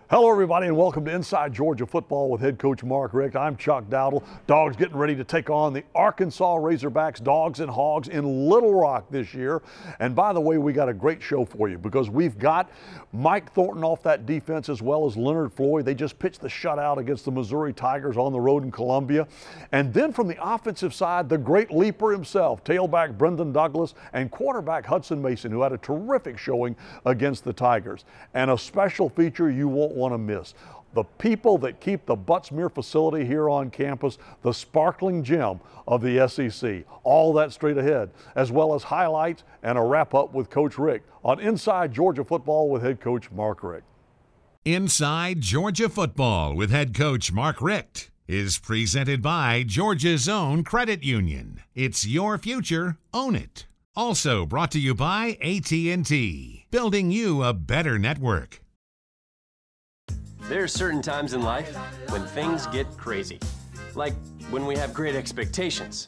Hello everybody and welcome to Inside Georgia Football with head coach Mark Richt. I'm Chuck Dowdle. Dogs getting ready to take on the Arkansas Razorbacks, Dogs and Hogs in Little Rock this year. And by the way, we got a great show for you because we've got Mike Thornton off that defense as well as Leonard Floyd. They just pitched the shutout against the Missouri Tigers on the road in Columbia. And then from the offensive side, the great leaper himself, tailback Brendan Douglas and quarterback Hudson Mason, who had a terrific showing against the Tigers. And a special feature you won't want to miss. The people that keep the Buttsmere facility here on campus, the sparkling gem of the SEC. All that straight ahead, as well as highlights and a wrap-up with Coach Richt on Inside Georgia Football with head coach Mark Richt. Inside Georgia Football with head coach Mark Richt is presented by Georgia's own credit union. It's your future, own it. Also brought to you by AT&T, building you a better network. There are certain times in life when things get crazy, like when we have great expectations,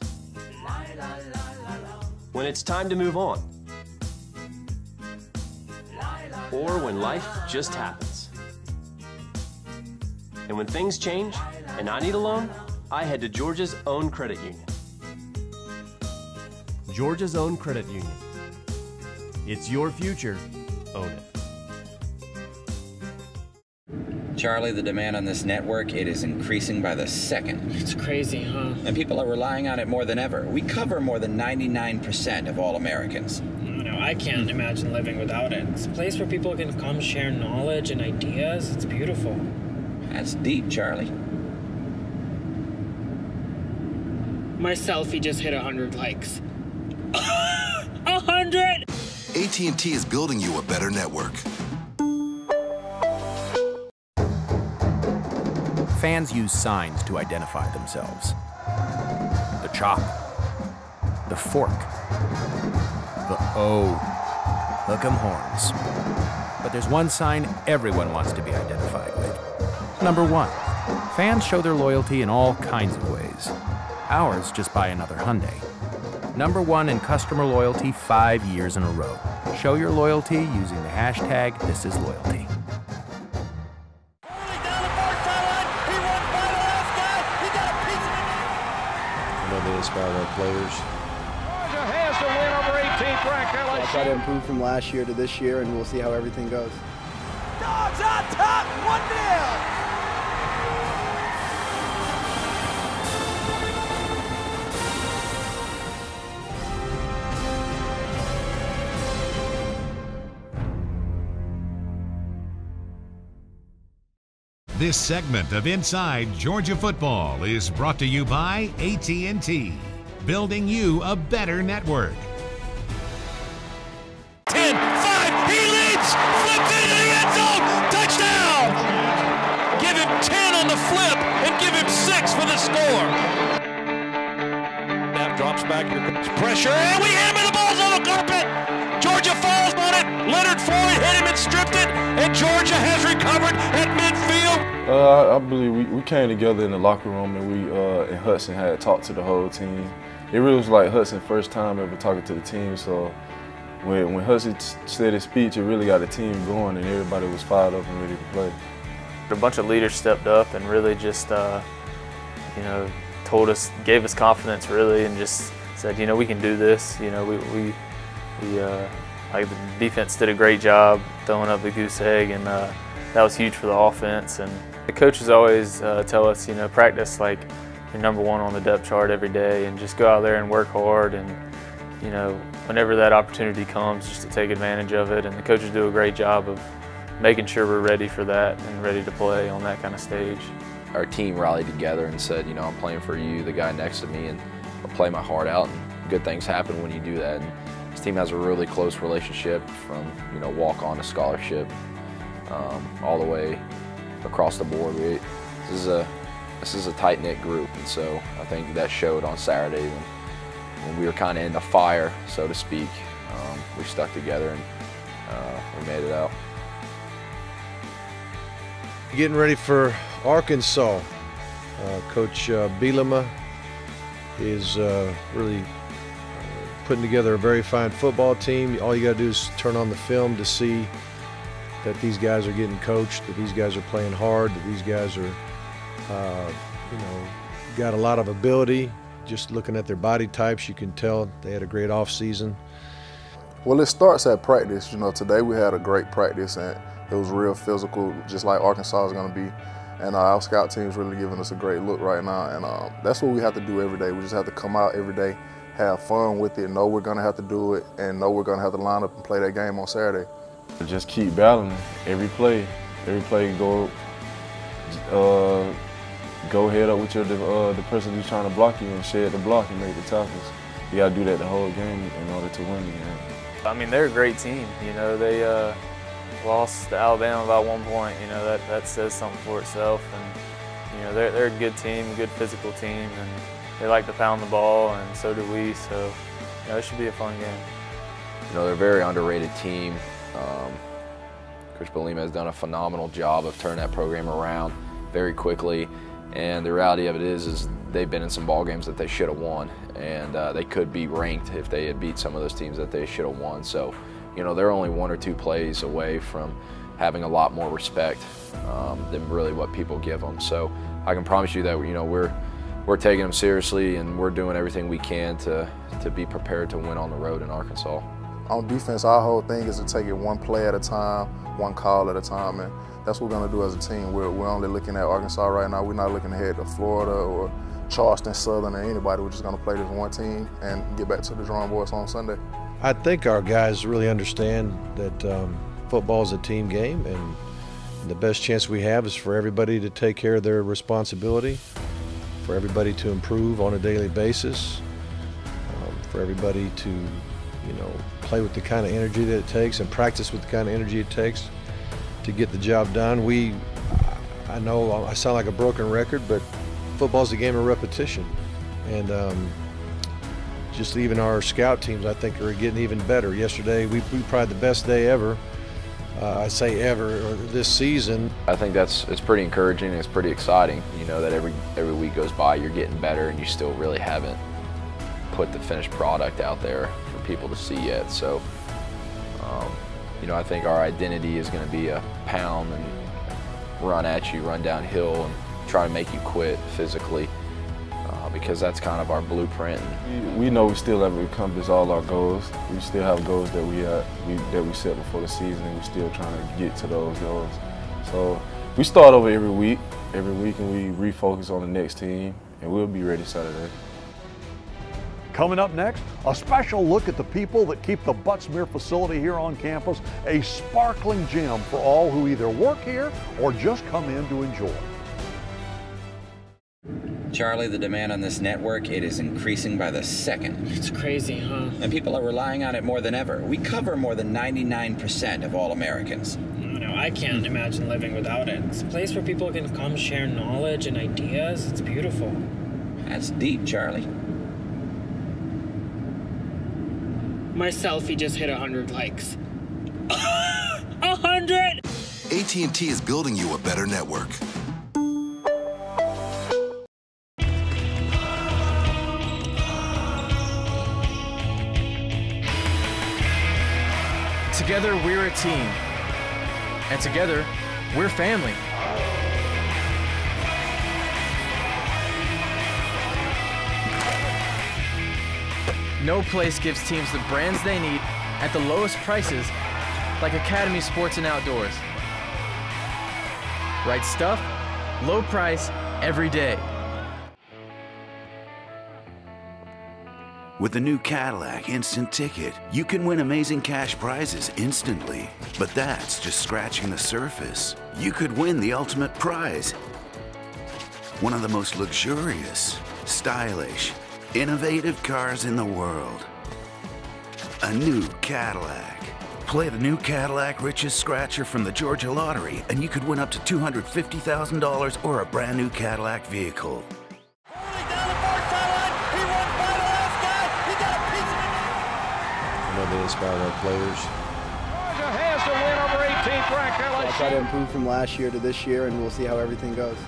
when it's time to move on, or when life just happens. And when things change and I need a loan, I head to Georgia's own credit union. Georgia's own credit union. It's your future, own it. Charlie, the demand on this network, it is increasing by the second. It's crazy, huh? And people are relying on it more than ever. We cover more than 99% of all Americans. No, I can't imagine living without it. It's a place where people can come share knowledge and ideas. It's beautiful. That's deep, Charlie. My selfie just hit 100 likes. 100! AT&T is building you a better network. Fans use signs to identify themselves. The chop, the fork, the O, hook 'em horns. But there's one sign everyone wants to be identified with. Number one, fans show their loyalty in all kinds of ways. Ours just buy another Hyundai. Number one in customer loyalty 5 years in a row. Show your loyalty using the hashtag #ThisIsLoyalty. Inspiring players. Georgia has to win over 18th ranked LSU. I'll try to improve from last year to this year, and we'll see how everything goes. Dogs on top, 1-0. This segment of Inside Georgia Football is brought to you by AT&T, building you a better network. 10, 5, he leaps, flipped into the end zone, touchdown! Give him 10 on the flip and give him 6 for the score. Snap drops back, here comes pressure, and we hammer the balls on the carpet. Georgia falls on it, Leonard Floyd hit him and stripped it, and Georgia has recovered at midfield. I believe we came together in the locker room, and we and Hudson had talked to the whole team. It really was like Hudson's first time ever talking to the team, so when Hudson said his speech, it really got the team going, and everybody was fired up and ready to play. A bunch of leaders stepped up and really just, told us, gave us confidence really, and just said, you know, we can do this. You know, like the defense did a great job throwing up the goose egg, and that was huge for the offense. And the coaches always tell us, you know, practice like you're #1 on the depth chart every day, and just go out there and work hard. And you know, whenever that opportunity comes, just to take advantage of it. And the coaches do a great job of making sure we're ready for that and ready to play on that kind of stage. Our team rallied together and said, you know, I'm playing for you, the guy next to me, and I'll play my heart out, and good things happen when you do that. And this team has a really close relationship from, you know, walk-on to scholarship, all the way across the board. This is a tight-knit group, and so I think that showed on Saturday when we were kind of in the fire, so to speak. We stuck together and we made it out. Getting ready for Arkansas. Coach Bielema is really putting together a very fine football team. All you got to do is turn on the film to see that these guys are getting coached, that these guys are playing hard, that these guys are, you know, got a lot of ability. Just looking at their body types, you can tell they had a great off season. Well, it starts at practice. You know, today we had a great practice, and it was real physical, just like Arkansas is going to be. And our scout team is really giving us a great look right now. And that's what we have to do every day. We just have to come out every day, have fun with it, know we're going to have to do it, and know we're going to have to line up and play that game on Saturday. Just keep battling every play. Every play, go head up with the person who's trying to block you and shed the block and make the tackles. You got to do that the whole game in order to win the game. I mean, they're a great team. You know, they lost to Alabama by 1 point. You know, that says something for itself. And you know, they're a good team, a good physical team, and they like to pound the ball, and so do we. So, you know, it should be a fun game. You know, they're a very underrated team. Coach Bielema has done a phenomenal job of turning that program around very quickly. And the reality of it is they've been in some ball games that they should have won, and they could be ranked if they had beat some of those teams that they should have won. So, you know, they're only 1 or 2 plays away from having a lot more respect than really what people give them. So, I can promise you that, you know, we're taking them seriously, and we're doing everything we can to be prepared to win on the road in Arkansas. On defense, our whole thing is to take it 1 play at a time, 1 call at a time, and that's what we're going to do as a team. We're only looking at Arkansas right now. We're not looking ahead to Florida or Charleston Southern or anybody. We're just going to play this 1 team and get back to the drawing boards on Sunday. I think our guys really understand that football is a team game, and the best chance we have is for everybody to take care of their responsibility, for everybody to improve on a daily basis, for everybody to, you know, play with the kind of energy that it takes and practice with the kind of energy it takes to get the job done. I know I sound like a broken record, but football's a game of repetition. And just even our scout teams, I think, are getting even better. Yesterday, we probably the best day ever. I say ever, or this season. I think it's pretty encouraging and it's pretty exciting. You know that every week goes by, you're getting better, and you still really haven't put the finished product out there for people to see yet. So, you know, I think our identity is going to be a pound and run at you, run downhill, and try to make you quit physically, because that's kind of our blueprint. We know we still haven't accomplished all our goals. We still have goals that we set before the season, and we're still trying to get to those goals. So we start over every week, and we refocus on the next team, and we'll be ready Saturday. Coming up next, a special look at the people that keep the Butts-Mehre facility here on campus a sparkling gem for all who either work here or just come in to enjoy. Charlie, the demand on this network, it is increasing by the second. It's crazy, huh? And people are relying on it more than ever. We cover more than 99% of all Americans. No, I can't imagine living without it. It's a place where people can come share knowledge and ideas. It's beautiful. That's deep, Charlie. My selfie just hit 100 likes. 100! AT&T is building you a better network. Together, we're a team. And together, we're family. No place gives teams the brands they need at the lowest prices like Academy Sports and Outdoors. Right stuff, low price, every day. With the new Cadillac Instant Ticket, you can win amazing cash prizes instantly. But that's just scratching the surface. You could win the ultimate prize. One of the most luxurious, stylish, innovative cars in the world. A new Cadillac. Play the new Cadillac Riches Scratcher from the Georgia Lottery and you could win up to $250,000 or a brand new Cadillac vehicle. I know they inspire our players. Georgia has the win over 18th ranked LSU. I'll try to improve from last year to this year, and we'll see how everything goes.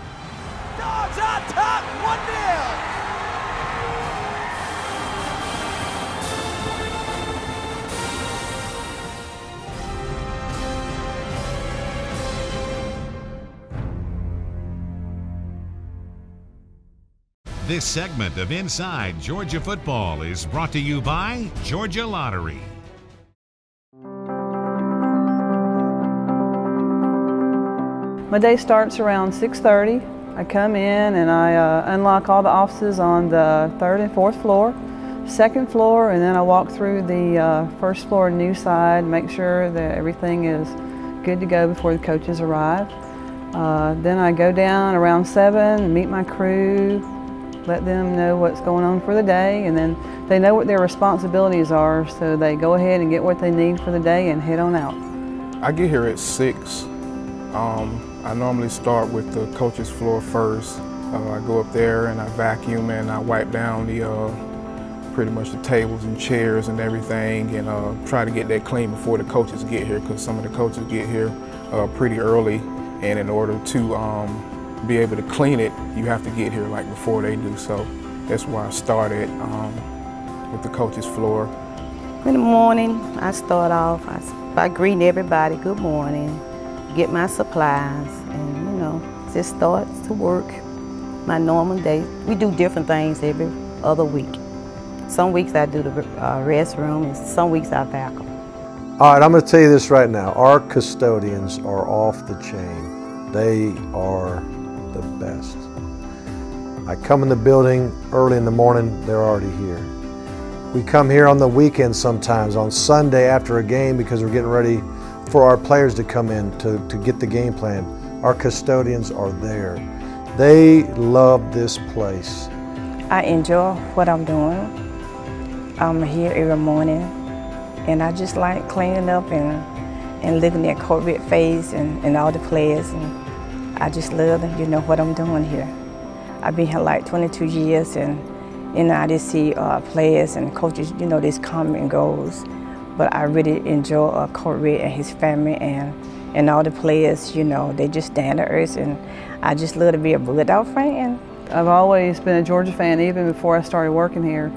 Dogs on top, 1-0. This segment of Inside Georgia Football is brought to you by Georgia Lottery. My day starts around 6:30. I come in and I unlock all the offices on the 3rd and 4th floor, 2nd floor, and then I walk through the 1st floor news side, make sure that everything is good to go before the coaches arrive. Then I go down around 7, meet my crew, let them know what's going on for the day, and then they know what their responsibilities are, so they go ahead and get what they need for the day and head on out. I get here at 6. I normally start with the coach's floor first. I go up there and I vacuum and I wipe down the pretty much the tables and chairs and everything, and try to get that clean before the coaches get here, because some of the coaches get here pretty early, and in order to be able to clean it, you have to get here like before they do. So that's why I started with the coach's floor. In the morning, I start off by greeting everybody, good morning, get my supplies, and you know, just start to work my normal day. We do different things every other week. Some weeks I do the restroom, and some weeks I vacuum. All right, I'm going to tell you this right now. Our custodians are off the chain. They are the best. I come in the building early in the morning, they're already here. We come here on the weekend sometimes, on Sunday after a game, because we're getting ready for our players to come in to get the game plan. Our custodians are there. They love this place. I enjoy what I'm doing. I'm here every morning, and I just like cleaning up and looking at corporate face and all the players. And I just love, you know, what I'm doing here. I've been here like 22 years, and you know, I just see players and coaches, you know, this come and goes. But I really enjoy Corey and his family and all the players, you know, they just down to earth, and I just love to be a Bulldog fan. I've always been a Georgia fan, even before I started working here.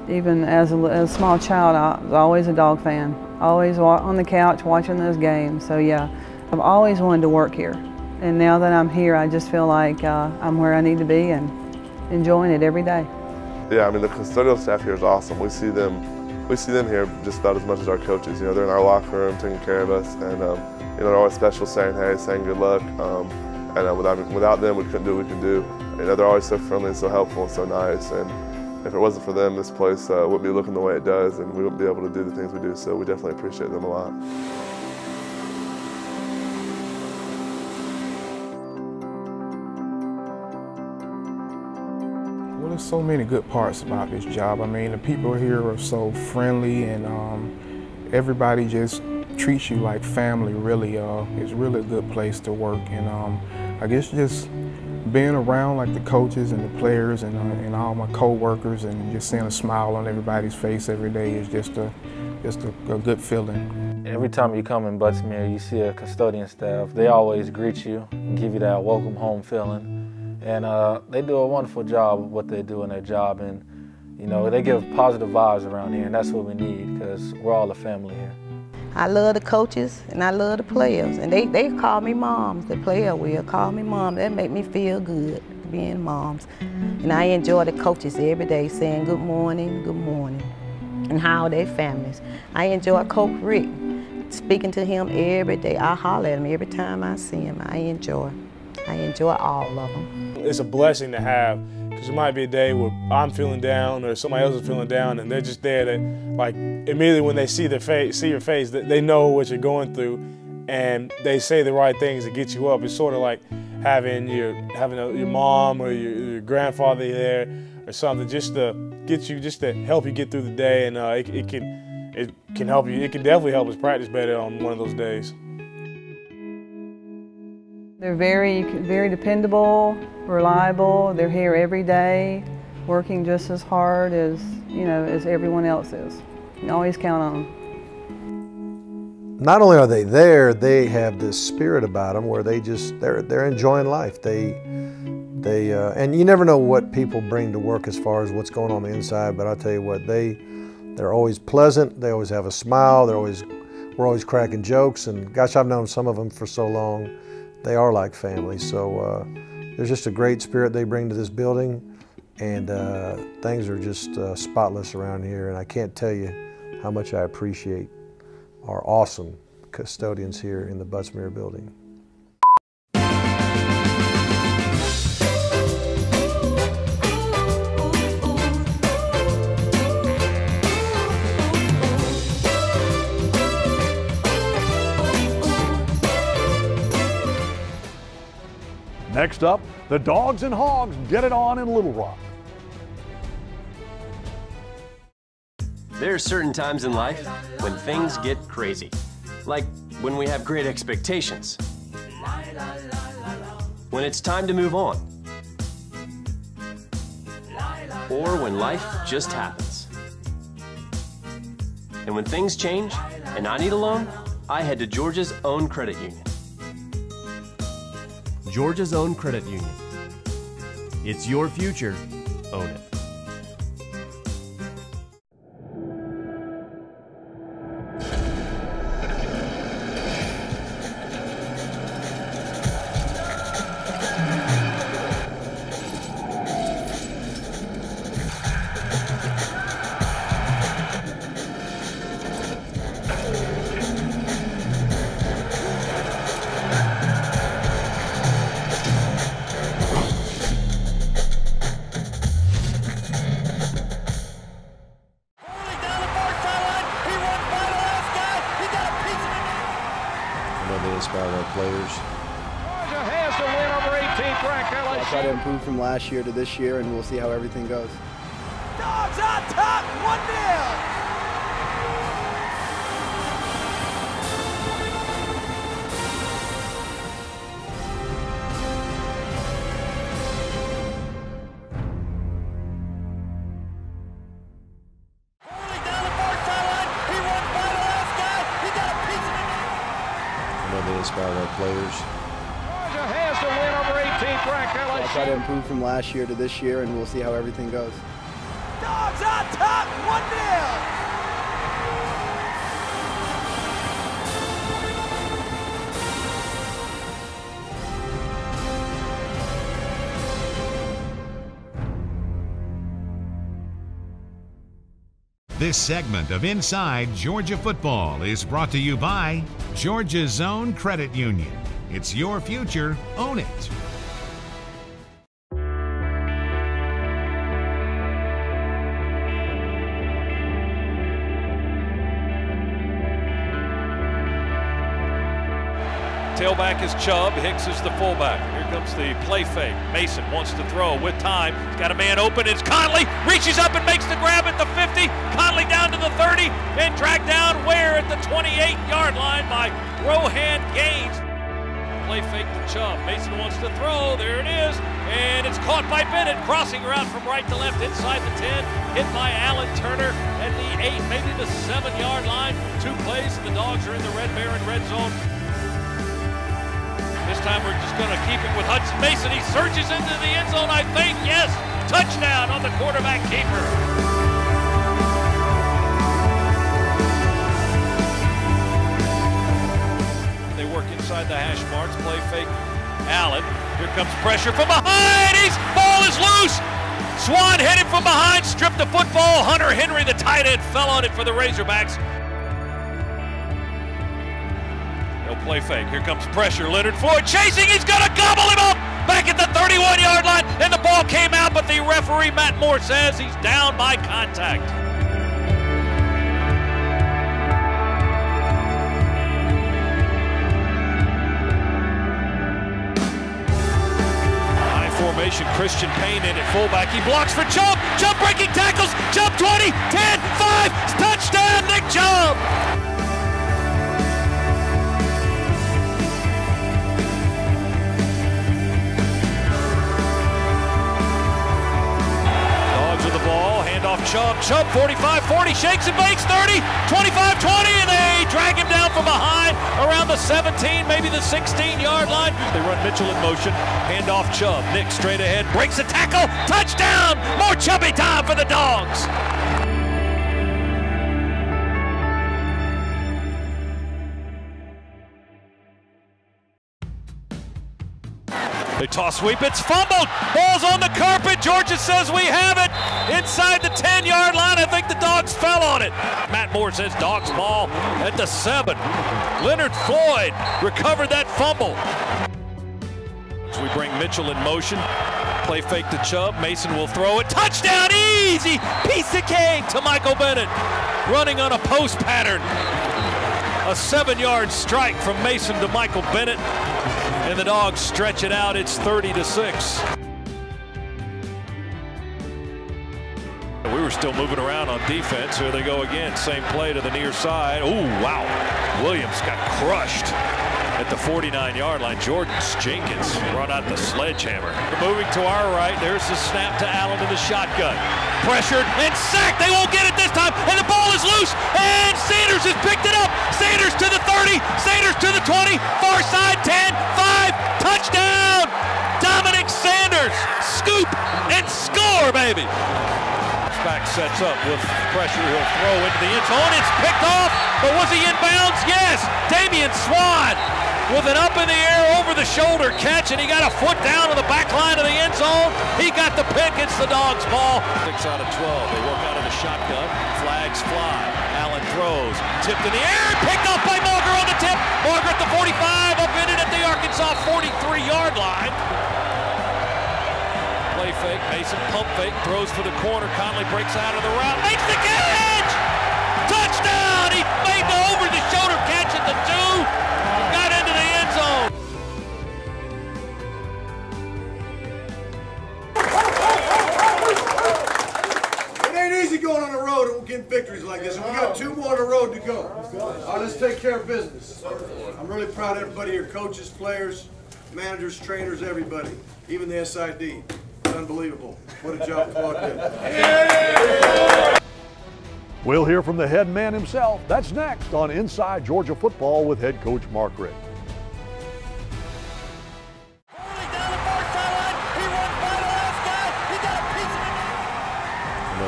Even as a small child, I was always a Dog fan. Always on the couch watching those games. So yeah, I've always wanted to work here. And now that I'm here, I just feel like I'm where I need to be and enjoying it every day. Yeah, I mean, the custodial staff here is awesome. We see them here just about as much as our coaches. You know, they're in our locker room taking care of us, and you know, they're always special, saying hey, saying good luck. And without them, we couldn't do what we can do. You know, they're always so friendly and so helpful and so nice. And if it wasn't for them, this place wouldn't be looking the way it does, and we wouldn't be able to do the things we do. So we definitely appreciate them a lot. Well, there's so many good parts about this job. I mean, the people here are so friendly, and everybody just treats you like family, really. It's really a good place to work, and I guess just being around like the coaches and the players and all my co-workers, and just seeing a smile on everybody's face every day is just a good feeling. Every time you come in Buttsmere, you see a custodian staff. They always greet you and give you that welcome home feeling. And they do a wonderful job of what they do in their job, and you know, they give positive vibes around here, and that's what we need, because we're all a family here. I love the coaches and I love the players, and they call me moms. The player will call me mom. That make me feel good, being moms. And I enjoy the coaches every day saying good morning, good morning. and how their families. I enjoy Coach Rick, speaking to him every day. I holler at him every time I see him. I enjoy all of them. It's a blessing to have, because it might be a day where I'm feeling down or somebody else is feeling down, and they're just there to, like, immediately when they see your face, they know what you're going through, and they say the right things to get you up. It's sort of like having your mom or your grandfather there or something, just to get you, just to help you get through the day, and it can help you. It can definitely help us practice better on one of those days. They're very, very dependable, reliable. They're here every day, working just as hard as, as everyone else is. You can always count on them. Not only are they there, they have this spirit about them where they're enjoying life. And you never know what people bring to work as far as what's going on the inside, but I'll tell you what, they're always pleasant. They always have a smile. We're always cracking jokes, and gosh, I've known some of them for so long. They are like family, so there's just a great spirit they bring to this building, and things are just spotless around here, and I can't tell you how much I appreciate our awesome custodians here in the Butts-Mehre building. Next up, the Dogs and Hogs get it on in Little Rock. There are certain times in life when things get crazy. Like when we have great expectations. When it's time to move on. Or when life just happens. And when things change and I need a loan, I head to Georgia's own credit union. Georgia's own credit union. It's your future. Own it. Try to improve from last year to this year, and we'll see how everything goes. Dogs on top, 1-0. They inspire our players. Georgia has the win over 18th ranked LSU. I'll try to improve from last year to this year, and we'll see how everything goes. Dogs on top, 1-0. This segment of Inside Georgia Football is brought to you by Georgia's own credit union. It's your future. Own it. Tailback is Chubb, Hicks is the fullback. Here comes the play fake. Mason wants to throw with time. He's got a man open. It's Conley. Reaches up and makes the grab at the 50. Conley down to the 30 and dragged down Ware at the 28-yard line by Rohan Gaines. Play fake to Chubb. Mason wants to throw. There it is. And it's caught by Bennett. Crossing around from right to left inside the 10. Hit by Alan Turner at the 8, maybe the 7-yard line. 2 plays and the Dogs are in the Red Baron red zone. This time we're just going to keep it with Hudson Mason. He surges into the end zone, I think. Yes, touchdown on the quarterback keeper. They work inside the hash marks, play fake. Allen, here comes pressure from behind. Ball is loose. Swan hit him from behind, stripped the football. Hunter Henry, the tight end, fell on it for the Razorbacks. No play fake. Here comes pressure. Leonard Floyd chasing. He's going to gobble him up back at the 31-yard line. And the ball came out, but the referee, Matt Moore, says he's down by contact. High formation. Christian Payne in at fullback. He blocks for Chubb. Chubb breaking tackles. Chubb 20, 10, 5. Touchdown, Nick Chubb. Off Chubb, 45-40, shakes and bakes, 30, 25-20, and they drag him down from behind around the 17, maybe the 16-yard line. They run Mitchell in motion, hand off Chubb. Nick straight ahead, breaks a tackle, touchdown! More Chubby time for the Dogs. They toss sweep, it's fumbled, ball's on the carpet, Georgia says we have it, inside the 10-yard line, I think the Dogs fell on it. Matt Moore says Dogs ball at the 7. Leonard Floyd recovered that fumble. So we bring Mitchell in motion, play fake to Chubb, Mason will throw it, touchdown, easy, piece of cake to Michael Bennett, running on a post pattern. A 7-yard strike from Mason to Michael Bennett. And the Dogs stretch it out, it's 30-6. We were still moving around on defense. Here they go again, same play to the near side. Oh, wow. Williams got crushed at the 49-yard line. Jordan Jenkins brought out the sledgehammer. Moving to our right, there's the snap to Allen in the shotgun. Pressured and sacked, they won't get it this time, and the ball is loose, and Sanders has picked it up. Sanders to the 30, Sanders to the 20, far side 10, 5, touchdown! Dominick Sanders, scoop and score, baby! Back sets up with pressure, he'll throw into the end zone, it's picked off, but was he inbounds? Yes! Damian Swan with an up in the air, over the shoulder catch, and he got a foot down on the back line of the end zone. He got the pick, it's the Dogs' ball. 6 out of 12, they work out of the shotgun, flags fly, Allen throws, tipped in the air, picked off by Marger on the tip, Marger at the 45, up in it at the Arkansas 43-yard line. Play fake, Mason pump fake, throws for the corner, Conley breaks out of the route, makes the catch! Touchdown! He made the over-the-shoulder catch at the 2, got into the end zone. It ain't easy going on the road and getting victories like this, and we got 2 more on the road to go. Let's take care of business. I'm really proud of everybody here, coaches, players, managers, trainers, everybody, even the SID. Unbelievable. What a job Claude did. Yeah! We'll hear from the head man himself. That's next on Inside Georgia Football with head coach Mark Richt.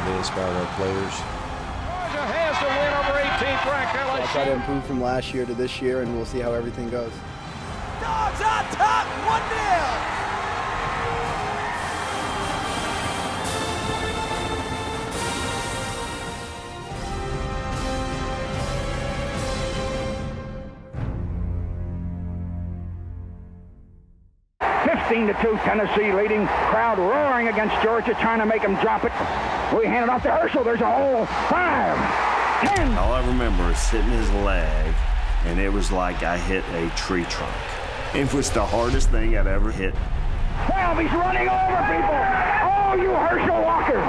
They inspire our players. Georgia has to win over 18th ranked LSU. I'll try to improve from last year to this year, and we'll see how everything goes. Dogs on top, 1-0. To 2, Tennessee leading, crowd roaring against Georgia, trying to make them drop it. We hand it off to Herschel, there's a hole, 5, 10. All I remember is hitting his leg, and it was like I hit a tree trunk. It was the hardest thing I'd ever hit. 12, he's running over people. Oh, you Herschel Walker.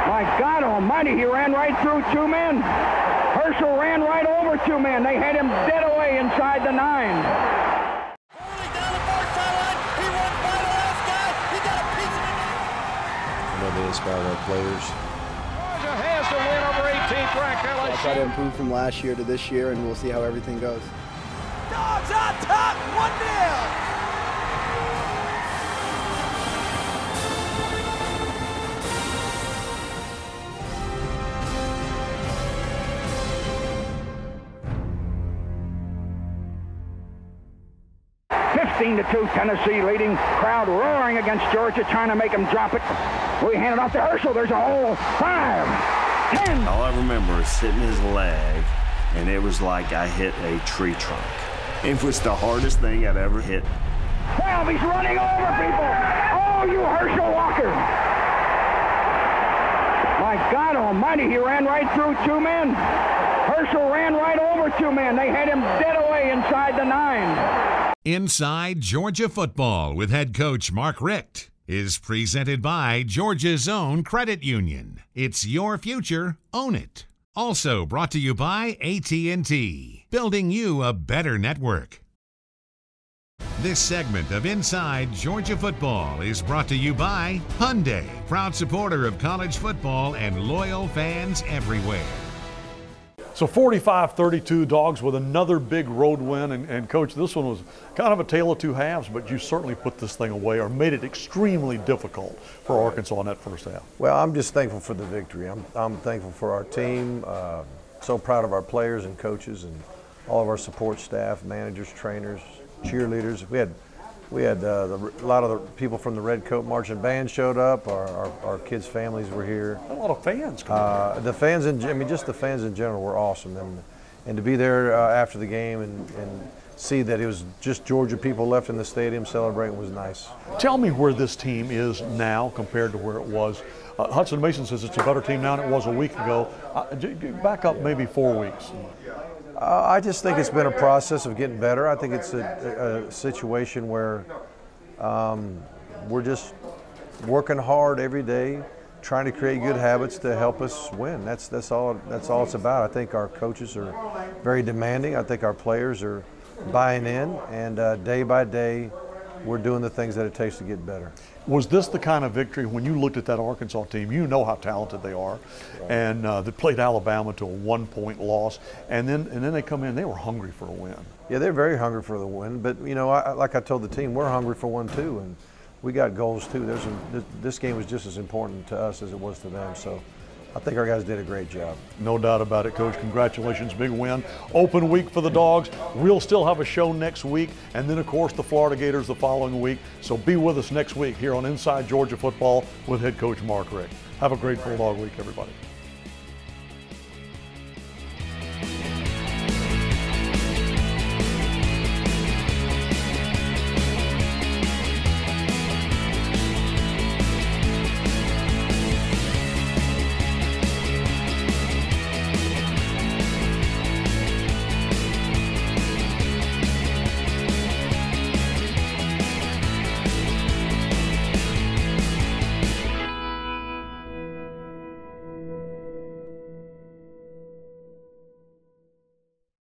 My God almighty, he ran right through 2 men. Herschel ran right over 2 men. They had him dead away inside the 9. They inspire our players. Georgia has to win over 18th ranked LSU. I'll try to improve from last year to this year, and we'll see how everything goes. Dogs on top, 1-0. 16-2, Tennessee leading. Crowd roaring against Georgia, trying to make them drop it. We hand it off to Herschel. There's a hole. 5, 10. All I remember is hitting his leg, and it was like I hit a tree trunk. It was the hardest thing I'd ever hit. 12, he's running over people. Oh, you Herschel Walker. My God almighty, he ran right through 2 men. Herschel ran right over 2 men. They had him dead away inside the 9. Inside Georgia Football with head coach Mark Richt is presented by Georgia's own credit union. It's your future, own it. Also brought to you by AT&T, building you a better network. This segment of Inside Georgia Football is brought to you by Hyundai, proud supporter of college football and loyal fans everywhere. So 45-32 Dogs with another big road win. And Coach, this one was kind of a tale of 2 halves, but you certainly put this thing away or made it extremely difficult for Arkansas in that first half. Well, I'm just thankful for the victory. I'm thankful for our team. So proud of our players and coaches and all of our support staff, managers, trainers, cheerleaders. We had a lot of the people from the Red Coat Marching Band showed up. Our kids' families were here. A lot of fans. The fans, just the fans in general were awesome. And to be there after the game and see that it was just Georgia people left in the stadium celebrating was nice. Tell me where this team is now compared to where it was. Hudson Mason says it's a better team now than it was a week ago. Back up maybe 4 weeks. I just think it's been a process of getting better. I think it's a situation where we're just working hard every day, trying to create good habits to help us win. That's all it's about. I think our coaches are very demanding. I think our players are buying in, and day by day, we're doing the things that it takes to get better. Was this the kind of victory when you looked at that Arkansas team, you know how talented they are, and they played Alabama to a 1-point loss, and then they come in, they were hungry for a win. Yeah, they're very hungry for the win, but you know, like I told the team, we're hungry for one too, and we got goals too. This game was just as important to us as it was to them, so I think our guys did a great job. No doubt about it, Coach. Congratulations, big win. Open week for the Dogs. We'll still have a show next week, and then, of course, the Florida Gators the following week. So be with us next week here on Inside Georgia Football with head coach Mark Richt. Have a great Bulldog week, everybody.